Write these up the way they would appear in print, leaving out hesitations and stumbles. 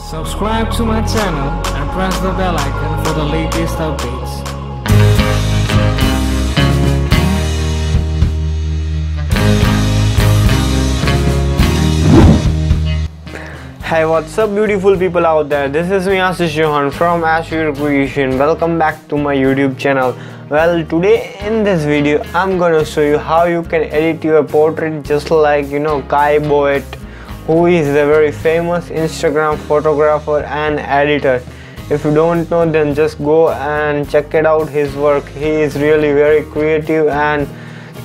Subscribe to my channel and press the bell icon for the latest updates. Hey, what's up beautiful people out there? This is me Ashish from ashvircreations. Welcome back to my YouTube channel. Well, today in this video I'm gonna show you how you can edit your portrait just like Kai.Bottcher, who is a very famous Instagram photographer and editor. If you don't know, then just go and check it out his work. He is really very creative and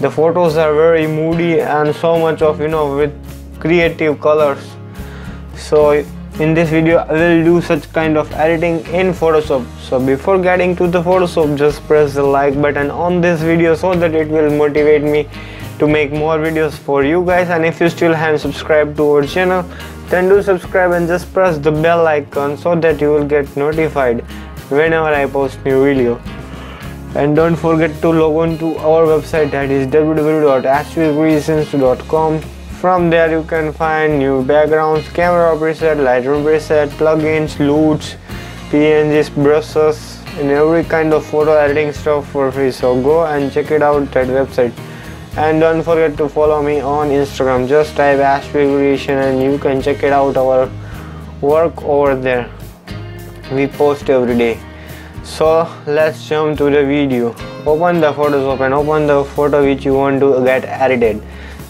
the photos are very moody and so much of with creative colors. So in this video I will do such kind of editing in Photoshop. So before getting to the Photoshop, just press the like button on this video so that it will motivate me to make more videos for you guys. And if you still haven't subscribed to our channel, then do subscribe and just press the bell icon so that you will get notified whenever I post new video. And don't forget to log on to our website, that is www.ashvircreations.com. From there you can find new backgrounds, camera preset, lightroom preset, plugins, loots, PNGs, brushes, and every kind of photo editing stuff for free. So go and check it out at website. And don't forget to follow me on Instagram. Just type ashvircreations and you can check it out our work over there. We post every day. So let's jump to the video. Open the Photoshop and open the photo which you want to get edited.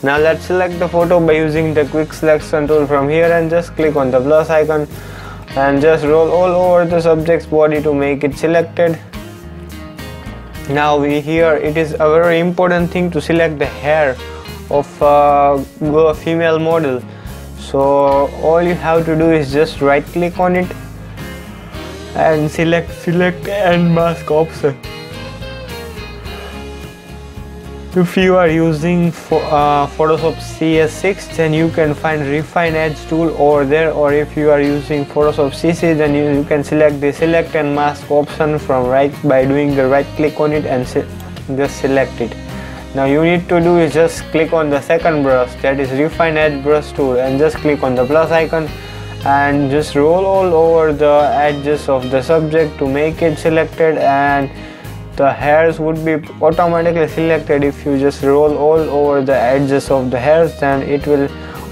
Now let's select the photo by using the quick selection tool from here and just click on the plus icon and just roll all over the subject's body to make it selected. Now here it is a very important thing to select the hair of a female model. So all you have to do is just right click on it and select and mask option. If you are using Photoshop CS6, then you can find refine edge tool over there, or if you are using Photoshop CC, then you can select the select and mask option from by doing the right click on it and just select it. Now you need to do is just click on the second brush, that is refine edge brush tool, and just click on the plus icon and just roll all over the edges of the subject to make it selected, and the hairs would be automatically selected. If you just roll all over the edges of the hairs, then it will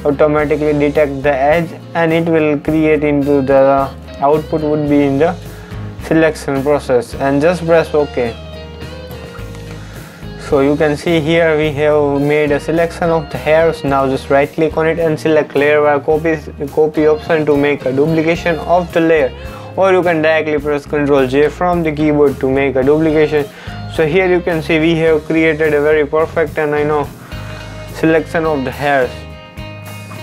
automatically detect the edge and it will create into the output would be in the selection process, and just press OK. So you can see here we have made a selection of the hairs. Now just right click on it and select layer by copy option to make a duplication of the layer, or you can directly press Ctrl J from the keyboard to make a duplication. So here you can see we have created a very perfect and selection of the hairs.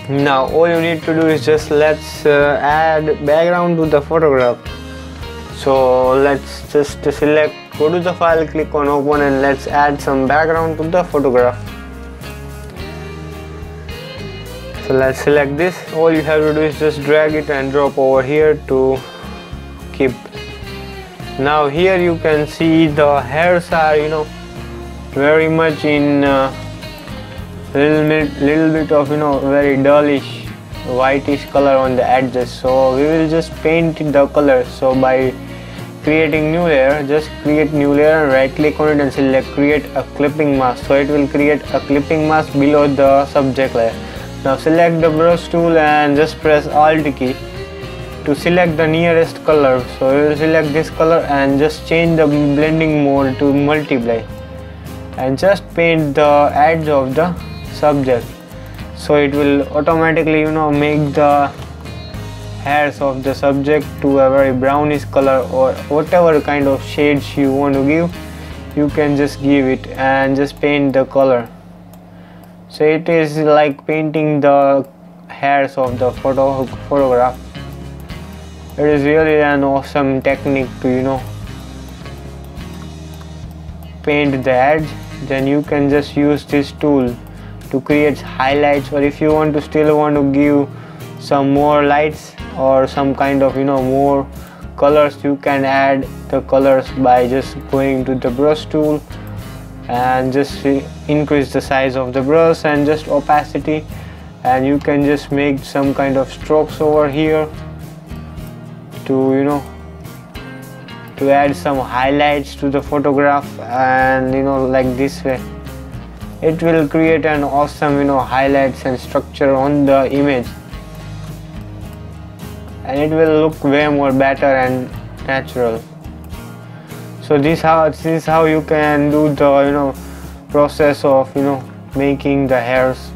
Now all you need to do is just let's add background to the photograph. So let's just select, go to the file, click on open, and let's add some background to the photograph. So let's select this. All you have to do is just drag it and drop over here to keep. Now here you can see the hairs are very much in little bit of very dullish whitish color on the edges. So we will just paint the color. So by creating new layer, just create new layer and right click on it and select create a clipping mask. So it will create a clipping mask below the subject layer. Now select the brush tool and just press Alt key to select the nearest color. So we will select this color and just change the blending mode to multiply and just paint the edge of the subject. So it will automatically make the hairs of the subject to a very brownish color, or whatever kind of shades you want to give, you can just give it and just paint the color. So it is like painting the hairs of the photograph. It is really an awesome technique to paint the edge. Then you can just use this tool to create highlights, or if you still want to give some more lights or some kind of more colors, you can add the colors by just going to the brush tool and just increase the size of the brush and just opacity, and you can just make some kind of strokes over here to to add some highlights to the photograph, and like this way it will create an awesome highlights and structure on the image, and it will look way more better and natural. So this is how you can do the process of making the hairs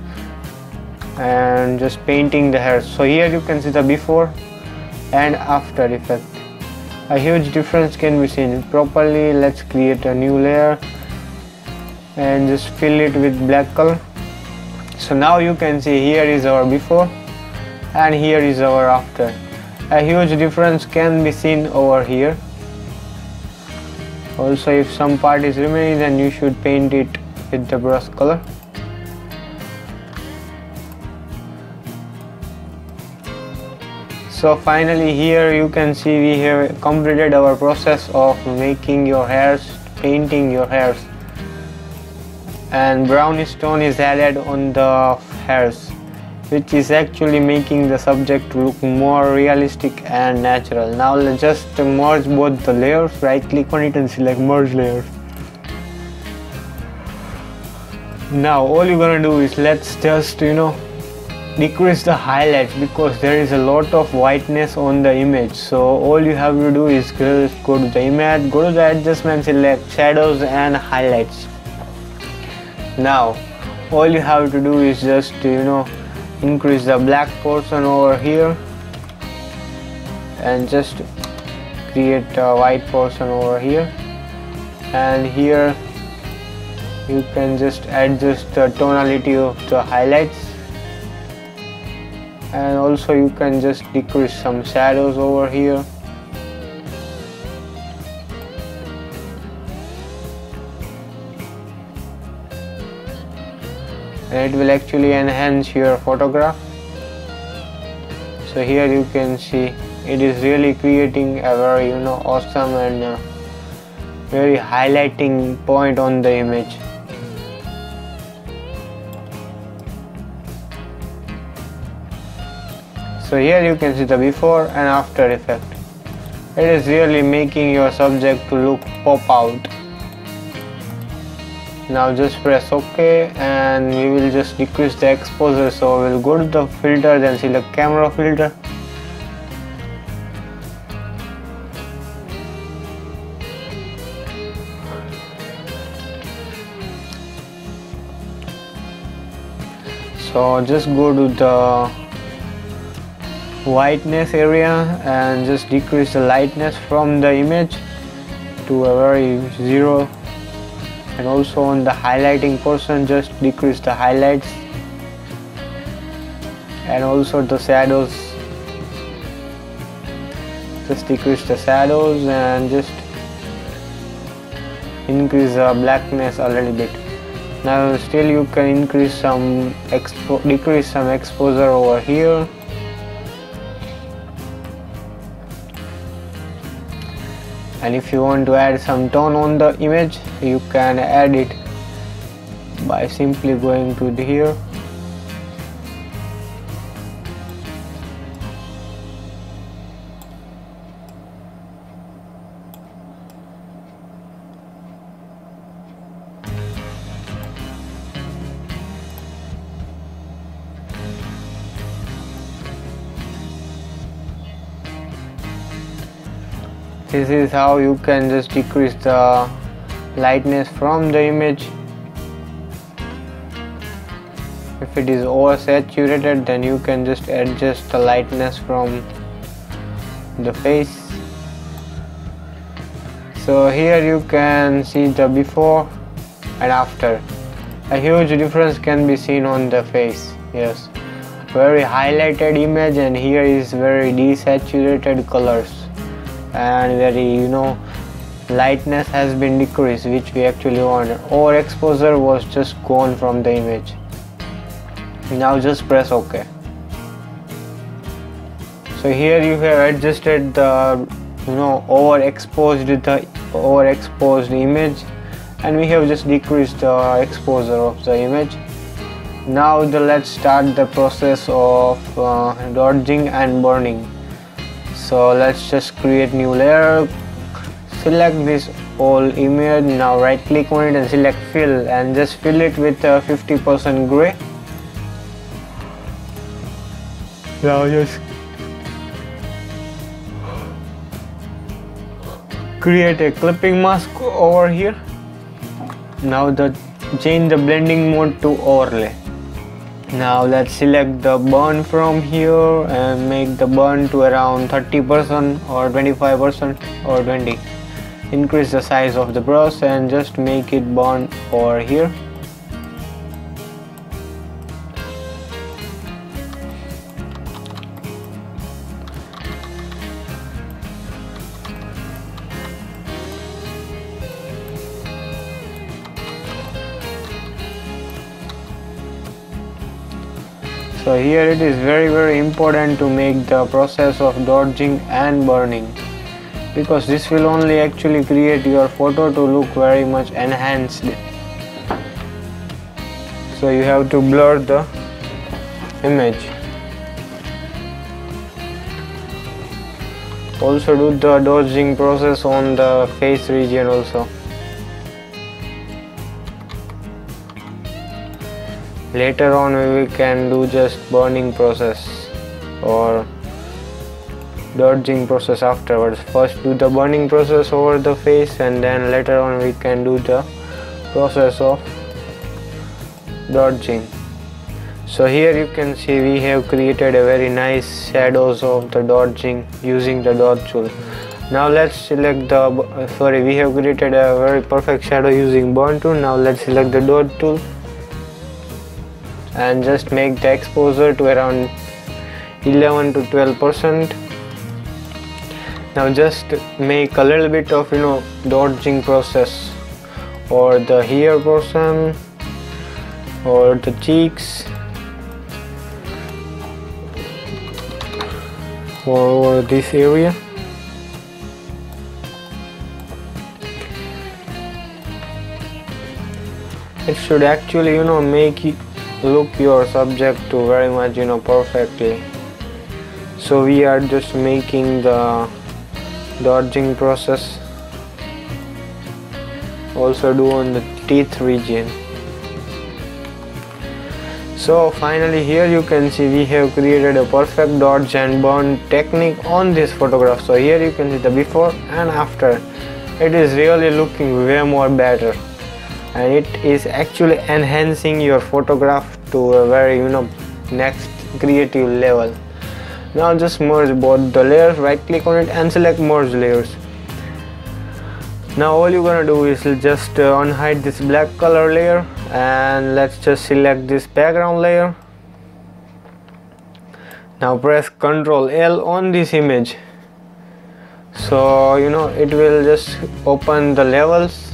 and just painting the hairs. So here you can see the before and after effect. A huge difference can be seen properly. Let's create a new layer and just fill it with black color. So now you can see here is our before and here is our after. A huge difference can be seen over here. Also, if some part is remaining, then you should paint it with the brush color. So finally here you can see we have completed our process of making your hairs, painting your hairs, and brownish tone is added on the hairs, which is actually making the subject look more realistic and natural. Now let's just merge both the layers. Right click on it and select merge layers. Now all you're gonna do is let's just decrease the highlights, because there is a lot of whiteness on the image. So all you have to do is just go to the image, go to the adjustment, select shadows and highlights. Now all you have to do is just increase the black portion over here and just create a white portion over here, and here you can just adjust the tonality of the highlights, and also you can just decrease some shadows over here. And it will actually enhance your photograph. So here you can see it is really creating a very awesome and very highlighting point on the image. So here you can see the before and after effect. It is really making your subject to look pop out. Now just press OK, and we will just decrease the exposure. So we'll go to the filter, then select camera filter. So just go to the whiteness area and just decrease the lightness from the image to a very zero, and also on the highlighting portion just decrease the highlights, and also the shadows, just decrease the shadows and just increase the blackness a little bit. Now still you can increase some decrease some exposure over here. And if you want to add some tone on the image, you can add it by simply going to here. This is how you can just decrease the lightness from the image. If it is oversaturated, then you can just adjust the lightness from the face. So here you can see the before and after. A huge difference can be seen on the face. Yes, very highlighted image, and here is very desaturated colors, and very lightness has been decreased, which we actually wanted. Overexposure was just gone from the image. Now just press OK. So here you have adjusted the overexposed image, and we have just decreased the exposure of the image. Now let's start the process of dodging and burning. So let's just create new layer, select this whole image. Now right click on it and select fill, and just fill it with 50% gray. Now just create a clipping mask over here. Now change the blending mode to overlay. Now let's select the burn from here and make the burn to around 30% or 25% or 20. Increase the size of the brush and just make it burn over here. So here it is very important to make the process of dodging and burning, because this will only actually create your photo to look very much enhanced. So you have to blur the image. Also do the dodging process on the face region also. Later on we can do just burning process or dodging process afterwards. First do the burning process over the face, and then later on we can do the process of dodging. So here you can see we have created a very nice shadows of the dodging using the dodge tool. Now let's select the we have created a very perfect shadow using burn tool. Now let's select the dodge tool and just make the exposure to around 11 to 12%. Now just make a little bit of dodging process or the hair portion or the cheeks or this area. It should actually make it look your subject to very much perfectly. So we are just making the dodging process. Also do on the teeth region. So finally here you can see we have created a perfect dodge and burn technique on this photograph. So here you can see the before and after. It is really looking way more better, and it is actually enhancing your photograph to a very next creative level. Now just merge both the layers, right click on it and select merge layers. Now all you're gonna do is just unhide this black color layer, and let's just select this background layer. Now press Ctrl L on this image. So it will just open the levels,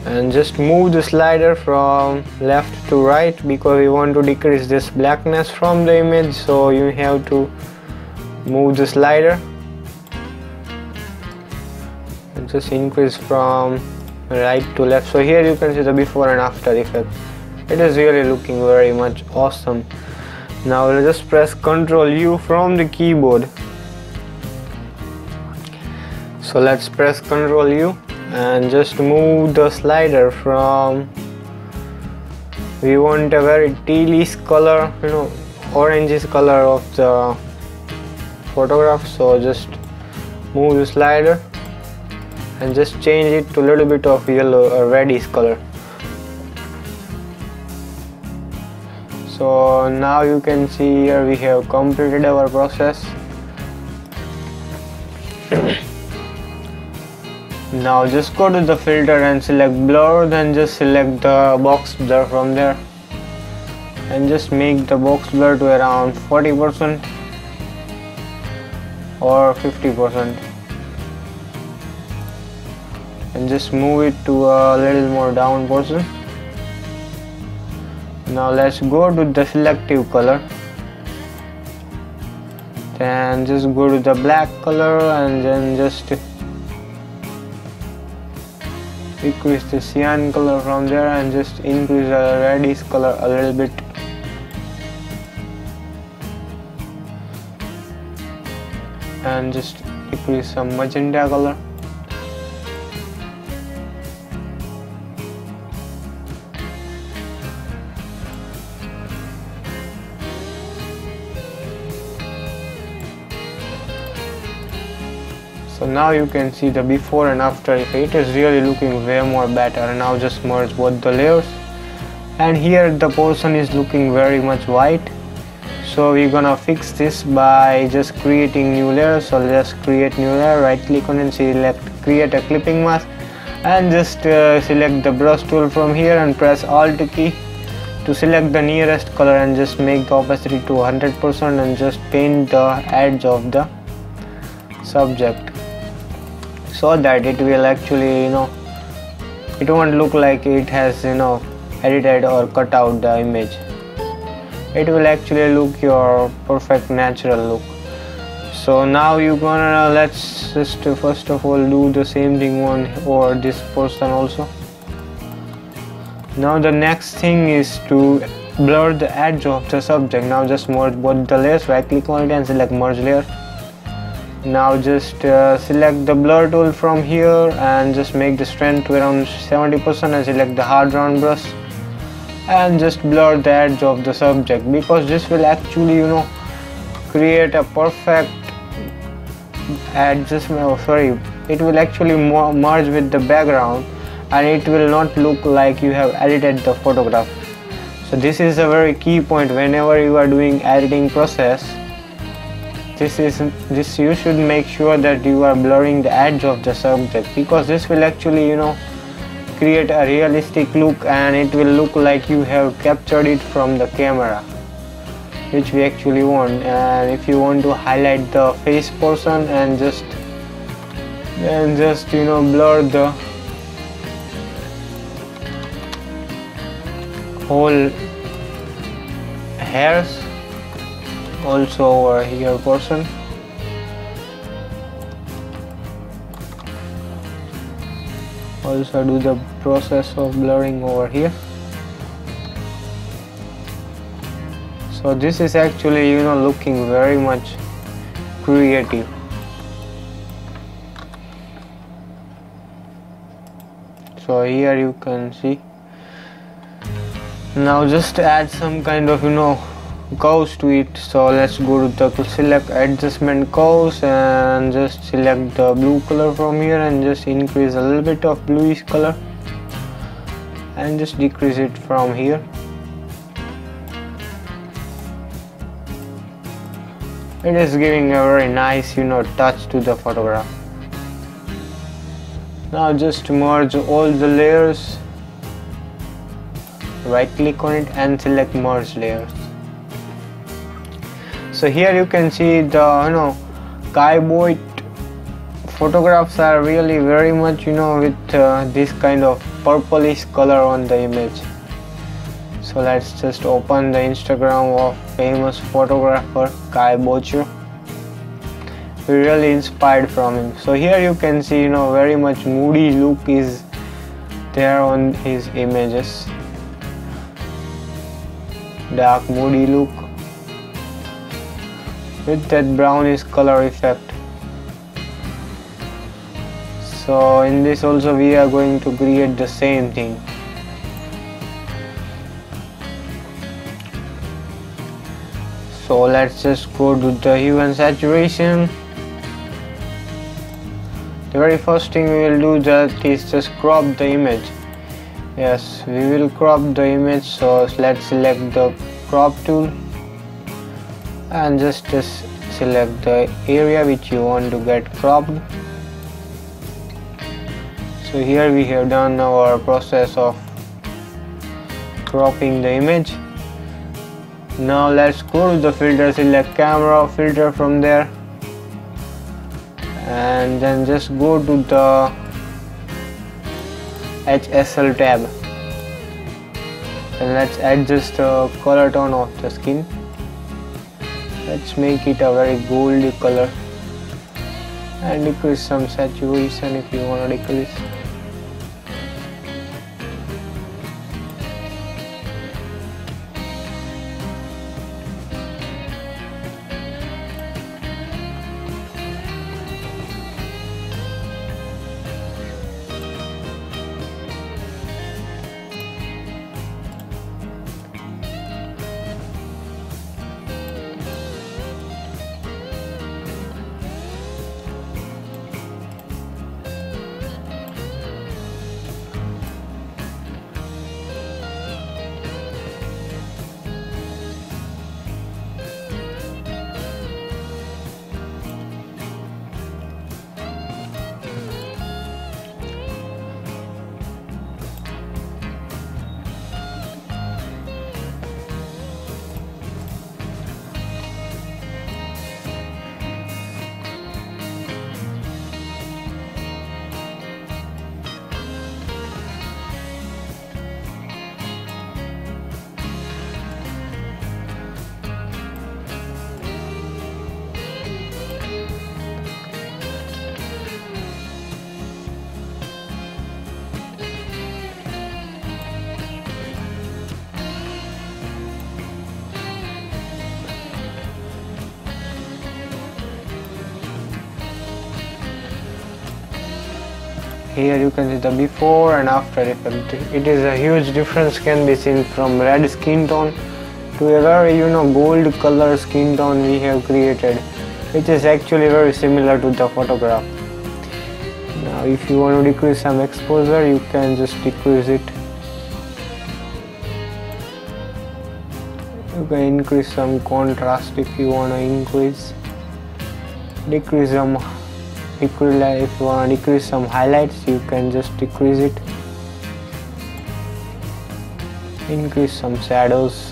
and just move the slider from left to right because we want to decrease this blackness from the image. So you have to move the slider and just increase from right to left. So here you can see the before and after effect. It is really looking very much awesome. Now we'll just press Ctrl U from the keyboard. So let's press Ctrl U and just move the slider from, we want a very tealish color, orangish color of the photograph. So just move the slider and just change it to a little bit of yellow or reddish color. So now you can see here we have completed our process. Now just go to the filter and select blur, then just select the box blur from there and just make the box blur to around 40% or 50%, and just move it to a little more down portion. Now let's go to the selective color, then just go to the black color and then just decrease the cyan color from there and just increase the reddish color a little bit. and just decrease some magenta color. So now you can see the before and after effect. It is really looking way more better. Now just merge both the layers, and here the portion is looking very much white. So we're gonna fix this by just creating new layer. So let's create new layer, right click on it, select create a clipping mask, and just select the brush tool from here and press Alt key to select the nearest color and just make the opacity to 100% and just paint the edge of the subject, so that it will actually, it won't look like it has, edited or cut out the image. It will actually look your perfect natural look. So now you're gonna, let's just first of all do the same thing on or this person also. Now the next thing is to blur the edge of the subject. Now just merge both the layers, right click on it and select merge layer. Now just select the blur tool from here and just make the strength to around 70% and select the hard round brush and just blur the edge of the subject, because this will actually, create a perfect adjustment. It will actually merge with the background and it will not look like you have edited the photograph. So this is a very key point whenever you are doing editing process. This you should make sure that you are blurring the edge of the subject, because this will actually, create a realistic look and it will look like you have captured it from the camera, which we actually want. And if you want to highlight the face portion and just blur the whole hairs also over here portion. Also do the process of blurring over here. So this is actually, looking very much creative. So here you can see. Now just add some kind of, curves to it. So let's go to the select adjustment curves and just select the blue color from here and just increase a little bit of bluish color and just decrease it from here. It is giving a very nice, touch to the photograph. Now just merge all the layers, right click on it and select merge layers. So here you can see the Kai.Bottcher photographs are really very much with this kind of purplish color on the image. So let's just open the Instagram of famous photographer Kai.Bottcher. We're really inspired from him. So here you can see very much moody look is there on his images. Dark moody look with that brownish color effect. So in this also we are going to create the same thing. So let's just go to the hue and saturation. The very first thing we will do that is just crop the image. Yes, we will crop the image. So let's select the crop tool and just select the area which you want to get cropped. So here we have done our process of cropping the image. Now let's go to the filter, select camera filter from there and then just go to the HSL tab and let's adjust the color tone of the skin. Let's make it a very goldy color and decrease some saturation if you want to decrease. Here you can see the before and after effect. It is a huge difference can be seen from red skin tone to a very gold color skin tone we have created, which is actually very similar to the photograph. Now if you want to decrease some exposure, you can just decrease it. You can increase some contrast if you want to increase. Decrease some if you want to decrease some highlights, you can just decrease it. Increase some shadows.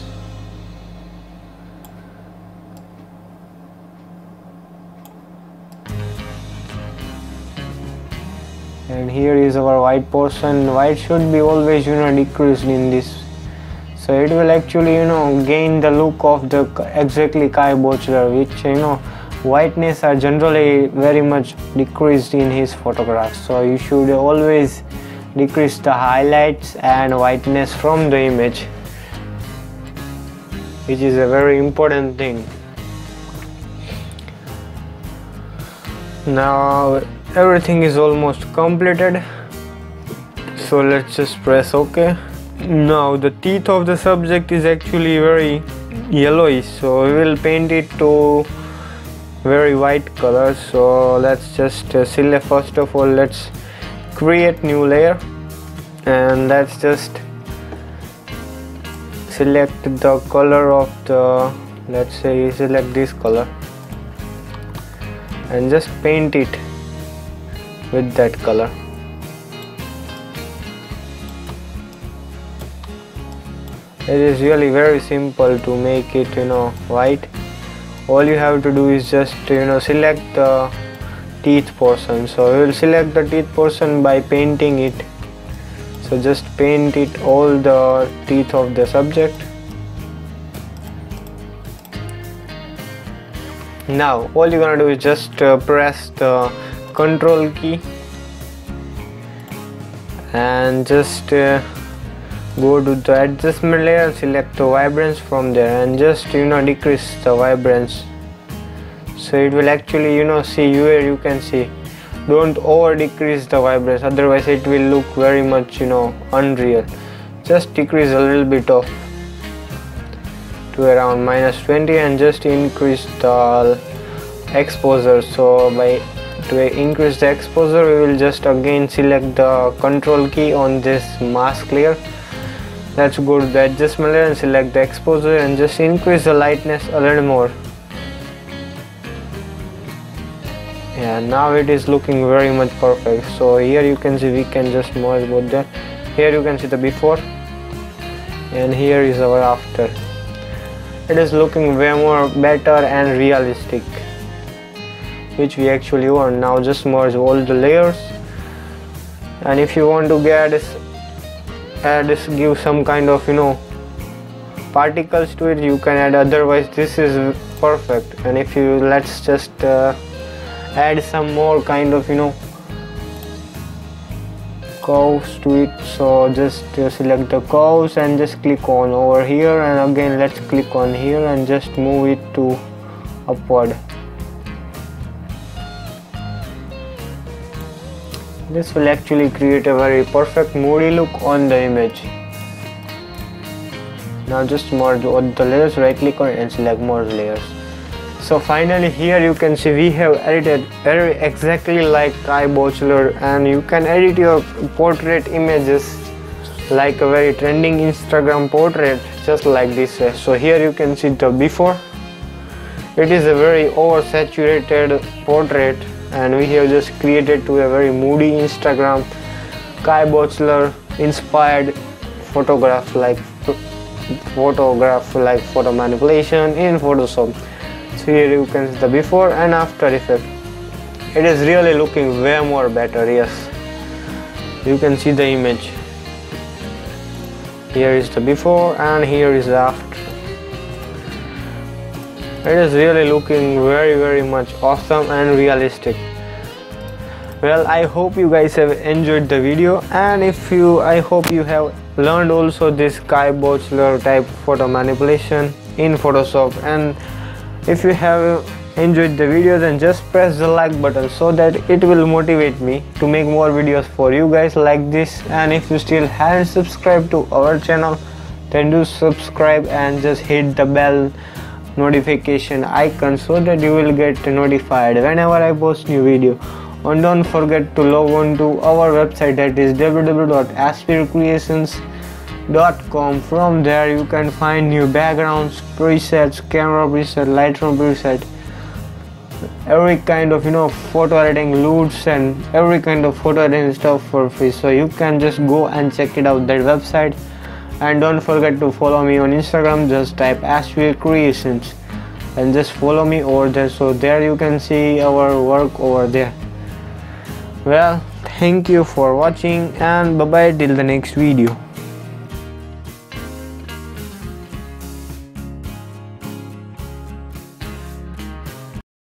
And here is our white portion. White should be always decreased in this, so it will actually gain the look of the exactly Kai.Bottcher, which whiteness are generally very much decreased in his photographs. So you should always decrease the highlights and whiteness from the image, which is a very important thing. Now everything is almost completed, so let's just press OK. Now the teeth of the subject is actually very yellowish, so we will paint it to very white color. So let's just select, first of all let's create new layer, and let's just select the color of the, let's say select this color and just paint it with that color. It is really very simple to make it white. All you have to do is just select the teeth portion. So we will select the teeth portion by painting it. So just paint it all the teeth of the subject. Now all you're gonna do is just press the Ctrl key and just go to the adjustment layer and select the vibrance from there, and just decrease the vibrance, so it will actually see where you can see. Don't over decrease the vibrance, otherwise it will look very much unreal. Just decrease a little bit of to around -20 and just increase the exposure. So to increase the exposure, we will just again select the Ctrl key on this mask layer. Let's go to the adjustment layer and select the exposure and just increase the lightness a little more. Yeah, now it is looking very much perfect. So here you can see we can just merge both that. Here you can see the before and here is our after. It is looking way more better and realistic, which we actually want. Now just merge all the layers, and if you want to give some kind of particles to it, you can add, otherwise this is perfect. And if you let's just add some more kind of curves to it, so just select the curves and just click on over here, and again let's click on here and just move it to upward. This will actually create a very perfect moody look on the image. Now just merge all the layers, right click on it and select merge layers. So finally here you can see we have edited very exactly like Kai.Bottcher, and you can edit your portrait images like a very trending Instagram portrait just like this way. So here you can see the before. It is a very oversaturated portrait, and we have just created to a very moody Instagram Kai.Bottcher inspired photograph like photo manipulation in Photoshop. So here you can see the before and after effect. It is really looking way more better. Yes, you can see the image. Here is the before and here is the after. It is really looking very much awesome and realistic. Well, I hope you guys have enjoyed the video, and I hope you have learned also this Kai.Bottcher type photo manipulation in Photoshop. And if you have enjoyed the video, then just press the like button so that it will motivate me to make more videos for you guys like this. And if you still haven't subscribed to our channel, then do subscribe and just hit the bell notification icon so that you will get notified whenever I post new video. And don't forget to log on to our website, that is www.ashvircreations.com. From there you can find new backgrounds, presets, camera preset, lightroom preset, every kind of photo editing loots and every kind of photo editing stuff for free. So you can just go and check it out, that website. And don't forget to follow me on Instagram, just type ashvircreations and just follow me over there, so there you can see our work over there. Well, thank you for watching and bye bye till the next video.